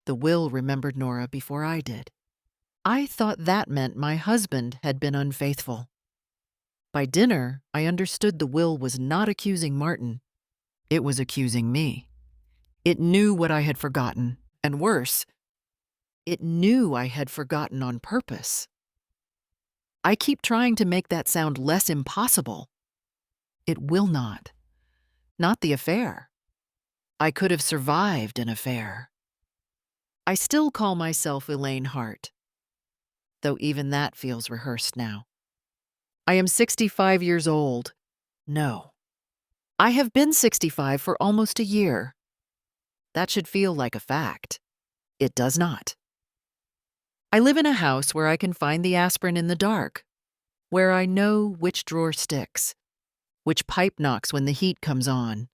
The will remembered Nora before I did. I thought that meant my husband had been unfaithful. By dinner, I understood the will was not accusing Martin. It was accusing me. It knew what I had forgotten, and worse, it knew I had forgotten on purpose. I keep trying to make that sound less impossible. It will not. Not the affair. I could have survived an affair. I still call myself Elaine Hart, though even that feels rehearsed now. I am 65 years old. No. I have been 65 for almost a year. That should feel like a fact. It does not. I live in a house where I can find the aspirin in the dark, where I know which drawer sticks, which pipe knocks when the heat comes on,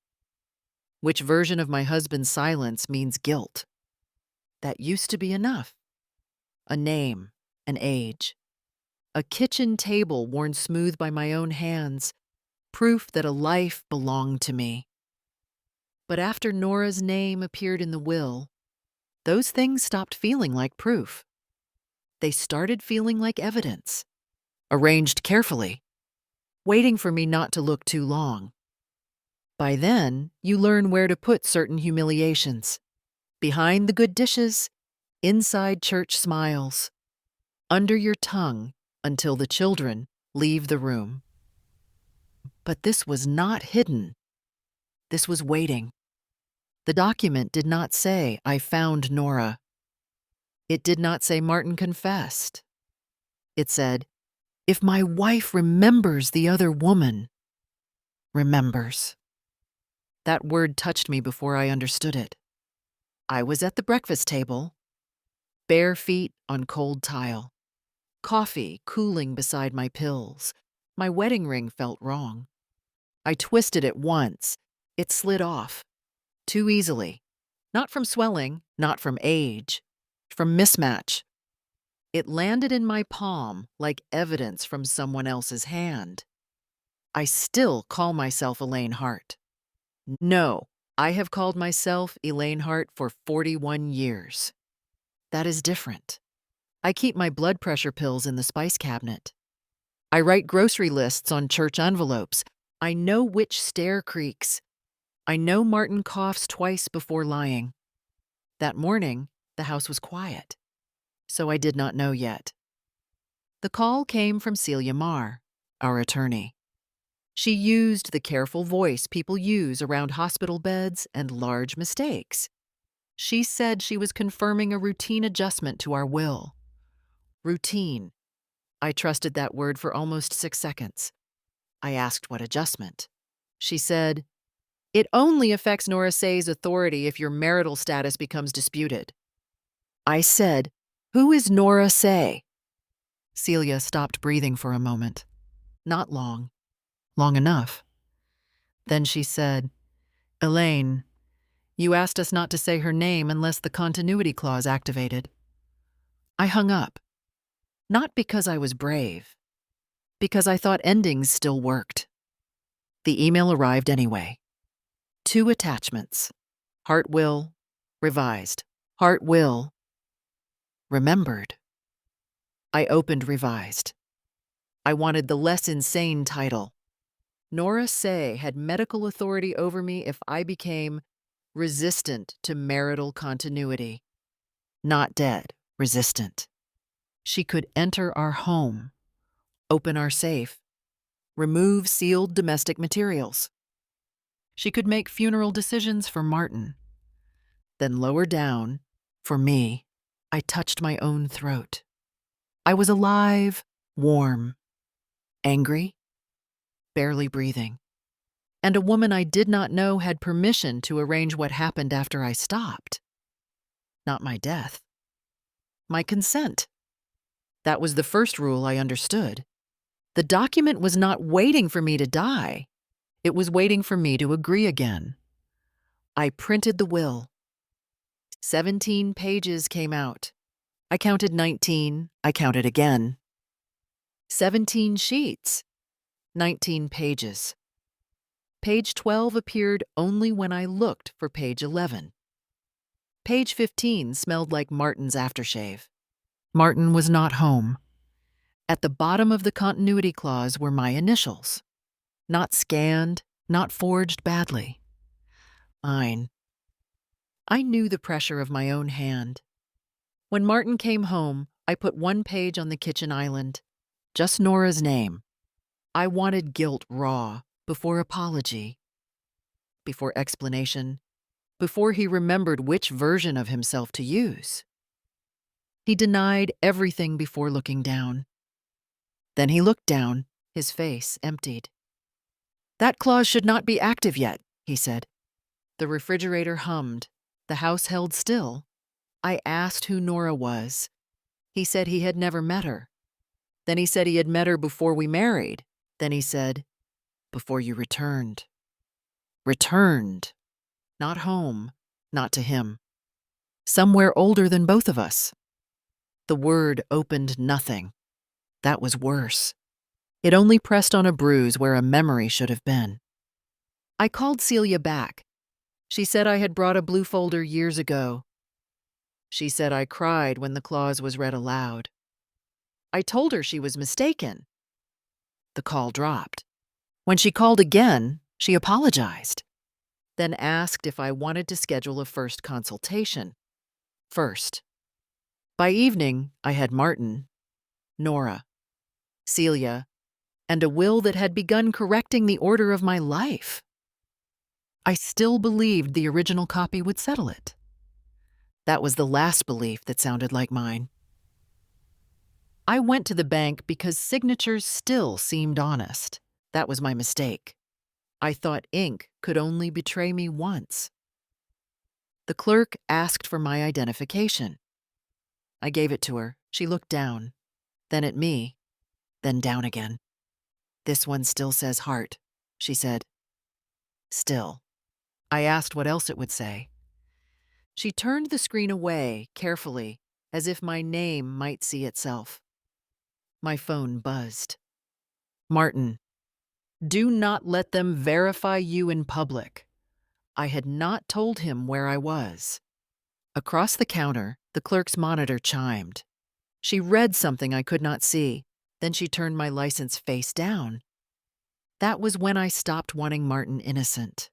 which version of my husband's silence means guilt. That used to be enough. A name, an age, a kitchen table worn smooth by my own hands, proof that a life belonged to me. But after Nora's name appeared in the will, those things stopped feeling like proof. They started feeling like evidence, arranged carefully, waiting for me not to look too long. By then, you learn where to put certain humiliations. Behind the good dishes, inside church smiles, under your tongue until the children leave the room. But this was not hidden. This was waiting. The document did not say, "I found Nora." It did not say Martin confessed. It said, "If my wife remembers the other woman," remembers. That word touched me before I understood it. I was at the breakfast table, bare feet on cold tile, coffee cooling beside my pills. My wedding ring felt wrong. I twisted it once. It slid off, too easily. Not from swelling, not from age, from mismatch. It landed in my palm like evidence from someone else's hand. I still call myself Elaine Hart. No, I have called myself Elaine Hart for 41 years. That is different. I keep my blood pressure pills in the spice cabinet. I write grocery lists on church envelopes. I know which stair creaks. I know Martin coughs twice before lying. That morning, the house was quiet, so I did not know yet. The call came from Celia Marr, our attorney. She used the careful voice people use around hospital beds and large mistakes. She said she was confirming a routine adjustment to our will. Routine. I trusted that word for almost 6 seconds. I asked what adjustment. She said, "It only affects Nora Saye's authority if your marital status becomes disputed." I said, "Who is Nora Saye?" Celia stopped breathing for a moment. Not long. Long enough. Then she said, "Elaine, you asked us not to say her name unless the continuity clause activated." I hung up. Not because I was brave. Because I thought endings still worked. The email arrived anyway. 2 attachments. Heart will, revised. Heart will, remembered. I opened revised. I wanted the less insane title. Nora Saye had medical authority over me if I became resistant to marital continuity. Not dead, resistant. She could enter our home, open our safe, remove sealed domestic materials. She could make funeral decisions for Martin. Then lower down, for me, I touched my own throat. I was alive, warm, angry, barely breathing. And a woman I did not know had permission to arrange what happened after I stopped. Not my death. My consent. That was the first rule I understood. The document was not waiting for me to die. It was waiting for me to agree again. I printed the will. 17 pages came out. I counted 19. I counted again. 17 sheets. 19 pages. Page 12 appeared only when I looked for page 11. Page 15 smelled like Martin's aftershave. Martin was not home. At the bottom of the continuity clause were my initials. Not scanned, not forged badly. Mine. I knew the pressure of my own hand. When Martin came home, I put one page on the kitchen island. Just Nora's name. I wanted guilt raw, before apology, before explanation, before he remembered which version of himself to use. He denied everything before looking down. Then he looked down, his face emptied. "That clause should not be active yet," he said. The refrigerator hummed. The house held still. I asked who Nora was. He said he had never met her. Then he said he had met her before we married. Then he said, "Before you returned." Returned. Not home, not to him. Somewhere older than both of us. The word opened nothing. That was worse. It only pressed on a bruise where a memory should have been. I called Celia back. She said I had brought a blue folder years ago. She said I cried when the clause was read aloud. I told her she was mistaken. The call dropped. When she called again, she apologized, then asked if I wanted to schedule a first consultation. First. By evening, I had Martin, Nora, Celia, and a will that had begun correcting the order of my life. I still believed the original copy would settle it. That was the last belief that sounded like mine. I went to the bank because signatures still seemed honest. That was my mistake. I thought ink could only betray me once. The clerk asked for my identification. I gave it to her. She looked down, then at me, then down again. "This one still says Hart," she said. Still. I asked what else it would say. She turned the screen away carefully, as if my name might see itself. My phone buzzed. "Martin, do not let them verify you in public." I had not told him where I was. Across the counter, the clerk's monitor chimed. She read something I could not see. Then she turned my license face down. That was when I stopped wanting Martin innocent.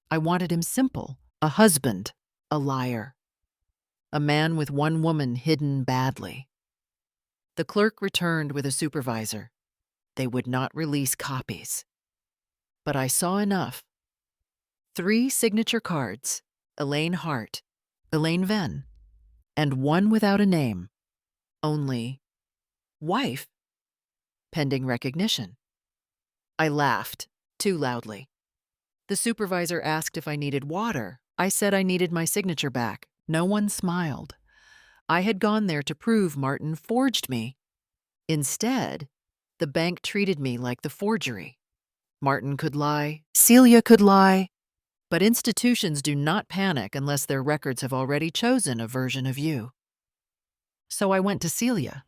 I wanted him simple, a husband, a liar. A man with one woman hidden badly. The clerk returned with a supervisor. They would not release copies. But I saw enough. 3 signature cards, Elaine Hart, Elaine Venn, and one without a name. Only, wife, pending recognition. I laughed, too loudly. The supervisor asked if I needed water. I said I needed my signature back. No one smiled. I had gone there to prove Martin forged me. Instead, the bank treated me like the forgery. Martin could lie, Celia could lie, but institutions do not panic unless their records have already chosen a version of you. So I went to Celia,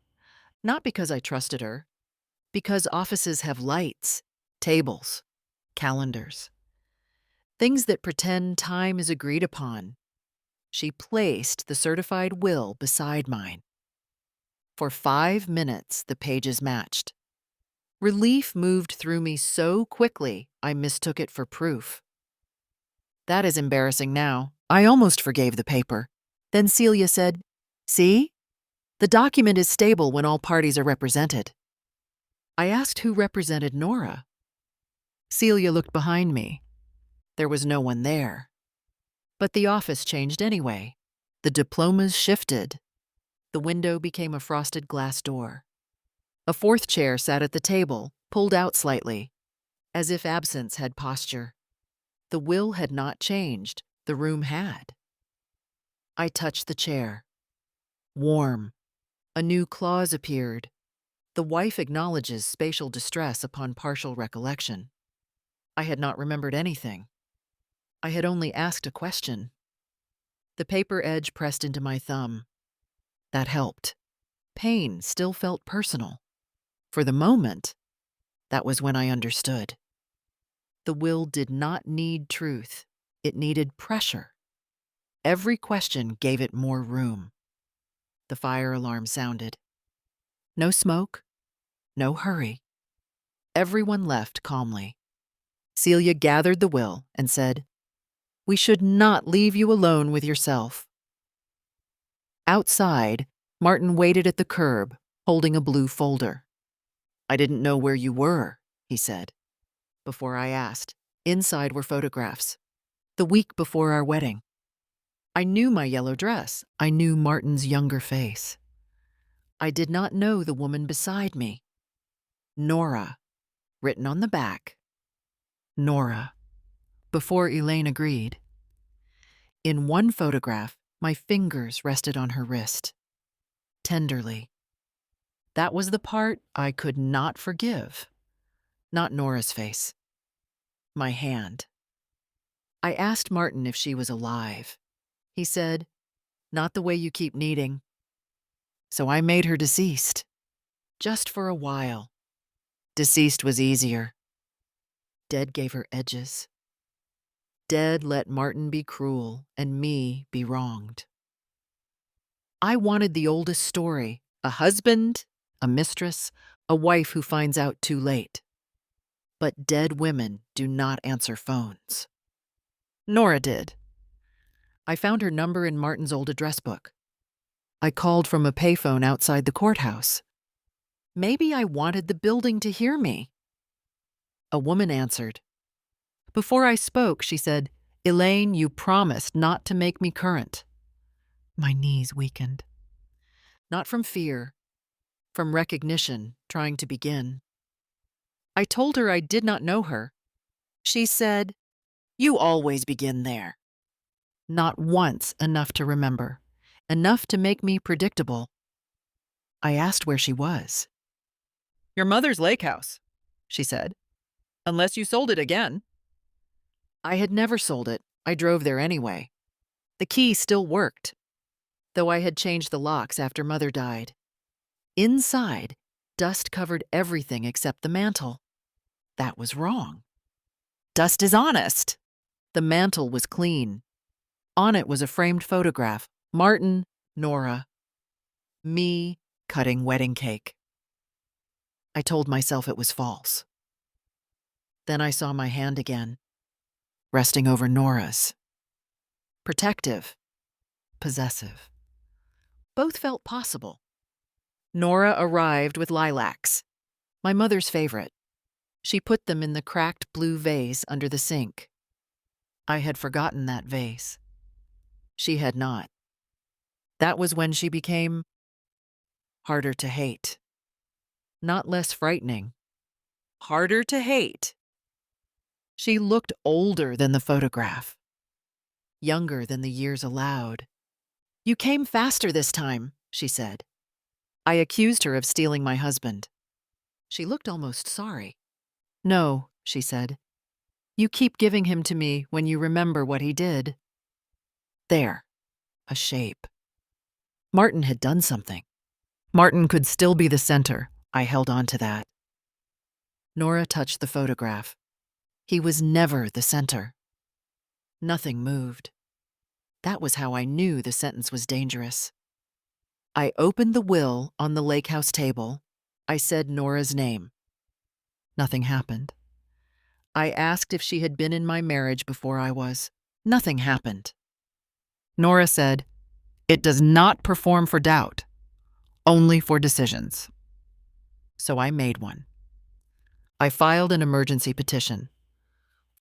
not because I trusted her, because offices have lights, tables, calendars, things that pretend time is agreed upon. She placed the certified will beside mine. For 5 minutes, the pages matched. Relief moved through me so quickly, I mistook it for proof. That is embarrassing now. I almost forgave the paper. Then Celia said, "See? The document is stable when all parties are represented." I asked who represented Nora. Celia looked behind me. There was no one there. But the office changed anyway. The diplomas shifted. The window became a frosted glass door. A 4th chair sat at the table, pulled out slightly, as if absence had posture. The will had not changed. The room had. I touched the chair. Warm. A new clause appeared. The wife acknowledges spatial distress upon partial recollection. I had not remembered anything. I had only asked a question. The paper edge pressed into my thumb. That helped. Pain still felt personal. For the moment, that was when I understood. The will did not need truth. It needed pressure. Every question gave it more room. The fire alarm sounded. No smoke, no hurry. Everyone left calmly. Celia gathered the will and said, "We should not leave you alone with yourself." Outside, Martin waited at the curb, holding a blue folder. "I didn't know where you were," he said. Before I asked, inside were photographs. The week before our wedding. I knew my yellow dress. I knew Martin's younger face. I did not know the woman beside me. Nora, written on the back. Nora. Before Elaine agreed. In one photograph, my fingers rested on her wrist. Tenderly. That was the part I could not forgive. Not Nora's face. My hand. I asked Martin if she was alive. He said, "Not the way you keep needing." So I made her deceased. Just for a while. Deceased was easier. Dead gave her edges. Dead let Martin be cruel and me be wronged. I wanted the oldest story, a husband, a mistress, a wife who finds out too late. But dead women do not answer phones. Nora did. I found her number in Martin's old address book. I called from a payphone outside the courthouse. Maybe I wanted the building to hear me. A woman answered. Before I spoke, she said, "Elaine, you promised not to make me current." My knees weakened. Not from fear, from recognition, trying to begin. I told her I did not know her. She said, "You always begin there." Not once enough to remember, enough to make me predictable. I asked where she was. "Your mother's lake house," she said, "unless you sold it again." I had never sold it. I drove there anyway. The key still worked, though I had changed the locks after Mother died. Inside, dust covered everything except the mantel. That was wrong. Dust is honest. The mantel was clean. On it was a framed photograph. Martin, Nora. Me cutting wedding cake. I told myself it was false. Then I saw my hand again, resting over Nora's. Protective, possessive. Both felt possible. Nora arrived with lilacs, my mother's favorite. She put them in the cracked blue vase under the sink. I had forgotten that vase. She had not. That was when she became harder to hate. Not less frightening. Harder to hate. She looked older than the photograph. Younger than the years allowed. "You came faster this time," she said. I accused her of stealing my husband. She looked almost sorry. "No," she said. "You keep giving him to me when you remember what he did." There. A shape. Martin had done something. Martin could still be the center. I held on to that. Nora touched the photograph. He was never the center. Nothing moved. That was how I knew the sentence was dangerous. I opened the will on the lake house table. I said Nora's name. Nothing happened. I asked if she had been in my marriage before I was. Nothing happened. Nora said, "It does not perform for doubt, only for decisions." So I made one. I filed an emergency petition.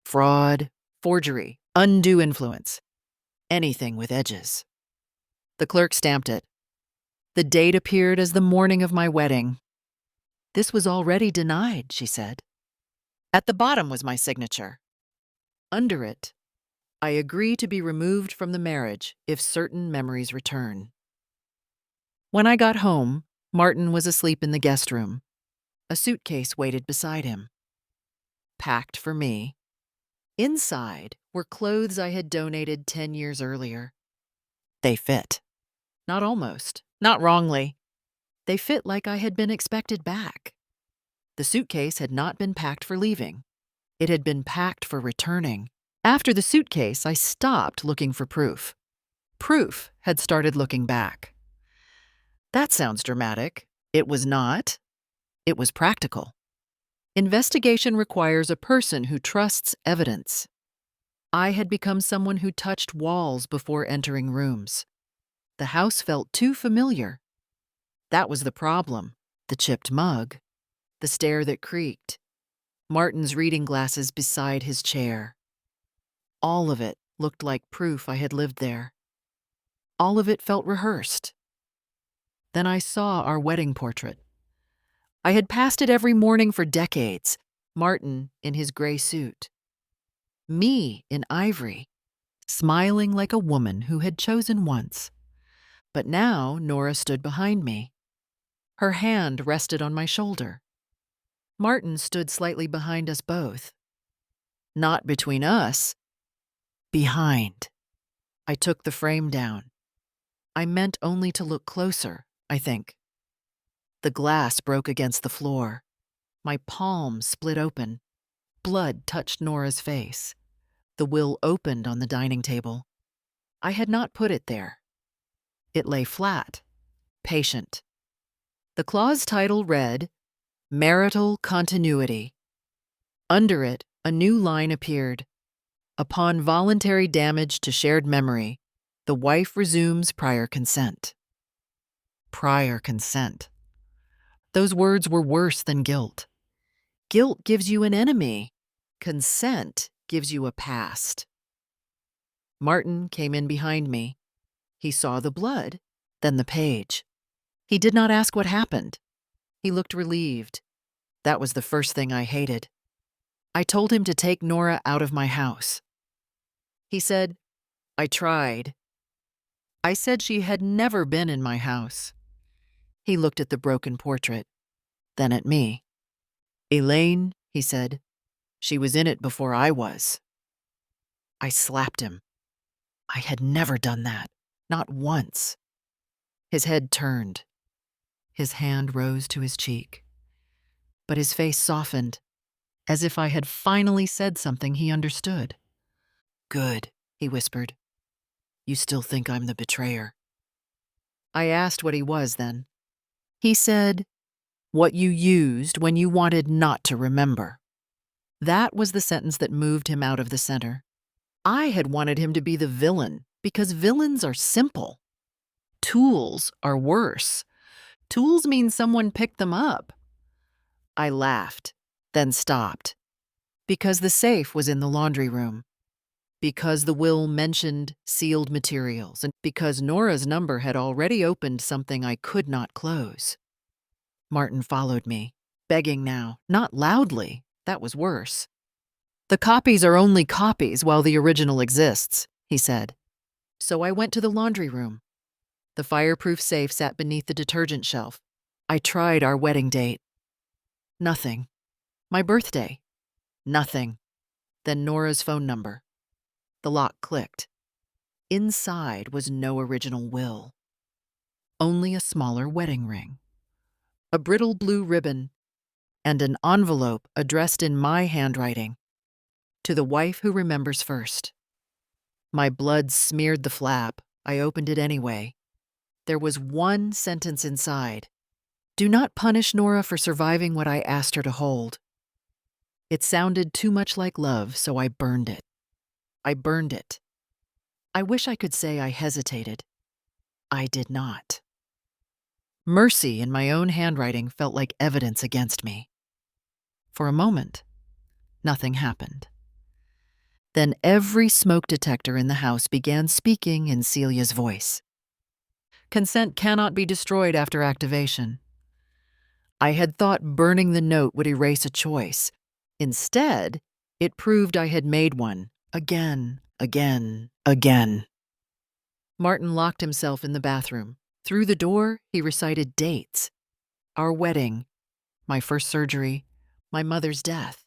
Fraud, forgery, undue influence. Anything with edges. The clerk stamped it. The date appeared as the morning of my wedding. "This was already denied," she said. At the bottom was my signature. Under it, "I agree to be removed from the marriage if certain memories return." When I got home, Martin was asleep in the guest room. A suitcase waited beside him. Packed for me. Inside were clothes I had donated 10 years earlier. They fit. Not almost, not wrongly. They fit like I had been expected back. The suitcase had not been packed for leaving. It had been packed for returning. After the suitcase, I stopped looking for proof. Proof had started looking back. That sounds dramatic. It was not. It was practical. Investigation requires a person who trusts evidence. I had become someone who touched walls before entering rooms. The house felt too familiar. That was the problem. The chipped mug, the stair that creaked, Martin's reading glasses beside his chair. All of it looked like proof I had lived there. All of it felt rehearsed. Then I saw our wedding portrait. I had passed it every morning for decades, Martin in his gray suit. Me in ivory, smiling like a woman who had chosen once. But now Nora stood behind me. Her hand rested on my shoulder. Martin stood slightly behind us both. Not between us, behind. I took the frame down. I meant only to look closer, I think. The glass broke against the floor. My palm split open. Blood touched Nora's face. The will opened on the dining table. I had not put it there. It lay flat, patient. The clause title read, Marital Continuity. Under it, a new line appeared. Upon voluntary damage to shared memory, the wife resumes prior consent. Prior consent. Those words were worse than guilt. Guilt gives you an enemy. Consent gives you a past. Martin came in behind me. He saw the blood, then the page. He did not ask what happened. He looked relieved. That was the first thing I hated. I told him to take Nora out of my house. He said, I tried. I said she had never been in my house. He looked at the broken portrait, then at me. Elaine, he said, she was in it before I was. I slapped him. I had never done that, not once. His head turned. His hand rose to his cheek. But his face softened, as if I had finally said something he understood. Good, he whispered. You still think I'm the betrayer. I asked what he was then. He said, what you used when you wanted not to remember. That was the sentence that moved him out of the center. I had wanted him to be the villain because villains are simple. Tools are worse. Tools mean someone picked them up. I laughed, then stopped. Because the safe was in the laundry room. Because the will mentioned sealed materials, and because Nora's number had already opened something I could not close. Martin followed me, begging now, not loudly, that was worse. The copies are only copies while the original exists, he said. So I went to the laundry room. The fireproof safe sat beneath the detergent shelf. I tried our wedding date. Nothing. My birthday. Nothing. Then Nora's phone number. The lock clicked. Inside was no original will. Only a smaller wedding ring. A brittle blue ribbon, and an envelope addressed in my handwriting, to the wife who remembers first. My blood smeared the flap. I opened it anyway. There was one sentence inside. Do not punish Nora for surviving what I asked her to hold. It sounded too much like love, so I burned it. I burned it. I wish I could say I hesitated. I did not. Mercy in my own handwriting felt like evidence against me. For a moment, nothing happened. Then every smoke detector in the house began speaking in Celia's voice. Consent cannot be destroyed after activation. I had thought burning the note would erase a choice. Instead, it proved I had made one, again, again, again. Martin locked himself in the bathroom. Through the door, he recited dates. Our wedding, my first surgery, my mother's death.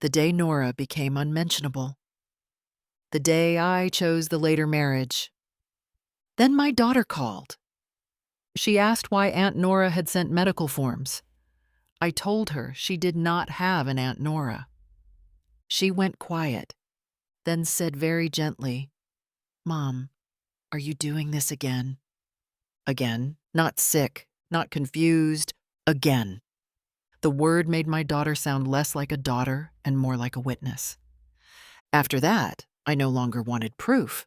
The day Nora became unmentionable. The day I chose the later marriage. Then my daughter called. She asked why Aunt Nora had sent medical forms. I told her she did not have an Aunt Nora. She went quiet, then said very gently, Mom, Are you doing this again? Again, not sick, not confused, again. The word made my daughter sound less like a daughter and more like a witness. After that, I no longer wanted proof.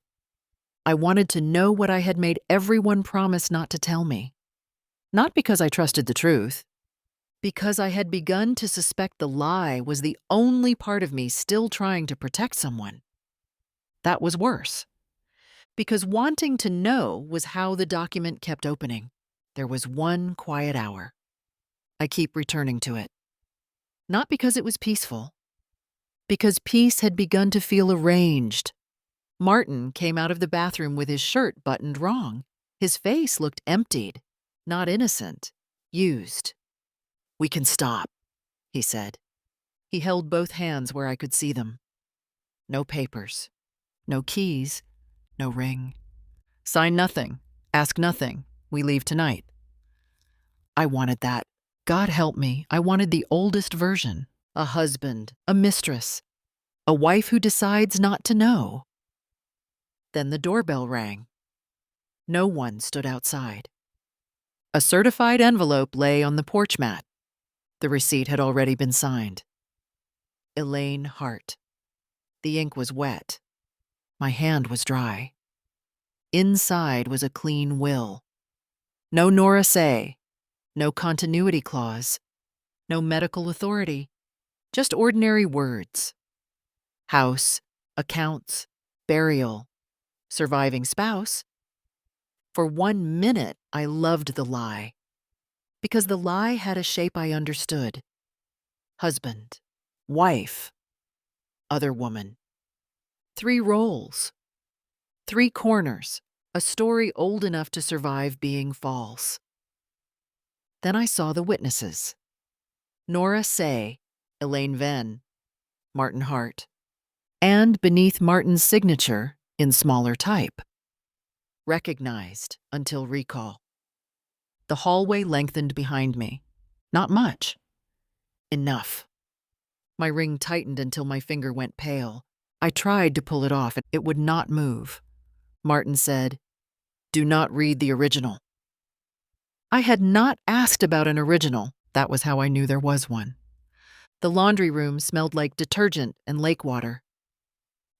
I wanted to know what I had made everyone promise not to tell me. Not because I trusted the truth, because I had begun to suspect the lie was the only part of me still trying to protect someone. That was worse, because wanting to know was how the document kept opening. There was one quiet hour. I keep returning to it. Not because it was peaceful, because peace had begun to feel arranged. Martin came out of the bathroom with his shirt buttoned wrong. His face looked emptied, not innocent, used. "We can stop," he said. He held both hands where I could see them. No papers, no keys, no ring. "Sign nothing, ask nothing. We leave tonight." I wanted that. God help me, I wanted the oldest version. A husband, a mistress, a wife who decides not to know. Then the doorbell rang. No one stood outside. A certified envelope lay on the porch mat. The receipt had already been signed. Elaine Hart. The ink was wet. My hand was dry. Inside was a clean will. No Nora Saye, no continuity clause, no medical authority, just ordinary words. House, accounts, burial, surviving spouse. For 1 minute, I loved the lie, because the lie had a shape I understood. Husband, wife, other woman. 3 roles, 3 corners, a story old enough to survive being false. Then I saw the witnesses. Nora Saye, Elaine Venn, Martin Hart, and beneath Martin's signature, in smaller type. Recognized until recall. The hallway lengthened behind me. Not much. Enough. My ring tightened until my finger went pale. I tried to pull it off, and it would not move. Martin said, "Do not read the original." I had not asked about an original. That was how I knew there was one. The laundry room smelled like detergent and lake water.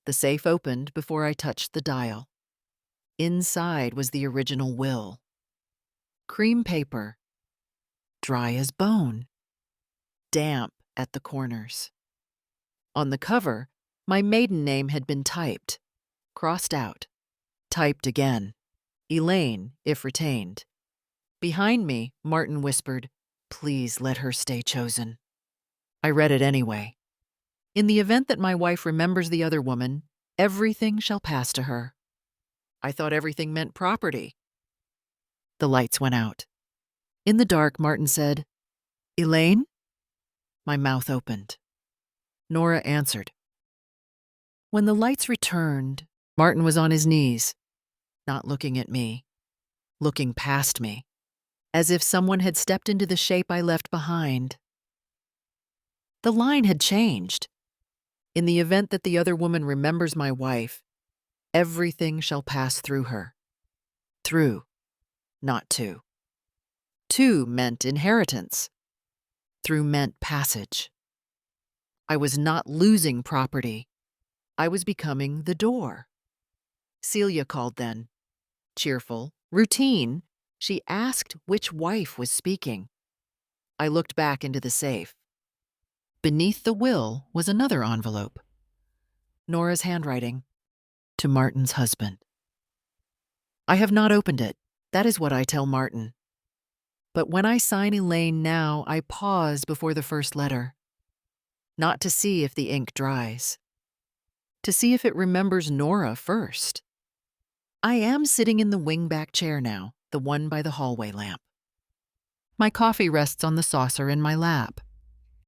The safe opened before I touched the dial. Inside was the original will. Cream paper. Dry as bone. Damp at the corners. On the cover, my maiden name had been typed, crossed out, typed again. Elaine, if retained. Behind me, Martin whispered, "Please let her stay chosen." I read it anyway. In the event that my wife remembers the other woman, everything shall pass to her. I thought everything meant property. The lights went out. In the dark, Martin said, "Elaine?" My mouth opened. Nora answered. When the lights returned, Martin was on his knees, not looking at me, looking past me, as if someone had stepped into the shape I left behind. The line had changed. In the event that the other woman remembers my wife, everything shall pass through her. Through, not to. To meant inheritance. Through meant passage. I was not losing property. I was becoming the door. Celia called then. Cheerful, routine, she asked which wife was speaking. I looked back into the safe. Beneath the will was another envelope. Nora's handwriting. To Martin's husband. I have not opened it. That is what I tell Martin. But when I sign Elaine now, I pause before the first letter. Not to see if the ink dries. To see if it remembers Nora first. I am sitting in the wingback chair now, the one by the hallway lamp. My coffee rests on the saucer in my lap.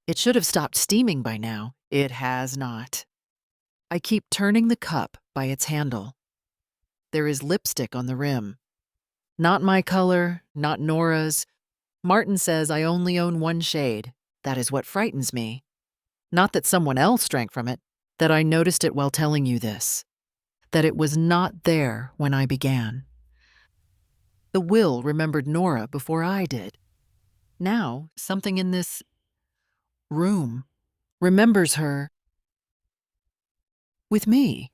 It should have stopped steaming by now. It has not. I keep turning the cup by its handle. There is lipstick on the rim. Not my color, not Nora's. Martin says I only own one shade. That is what frightens me. Not that someone else drank from it, that I noticed it while telling you this. that it was not there when I began. The will remembered Nora before I did. Now, something in this room remembers her with me.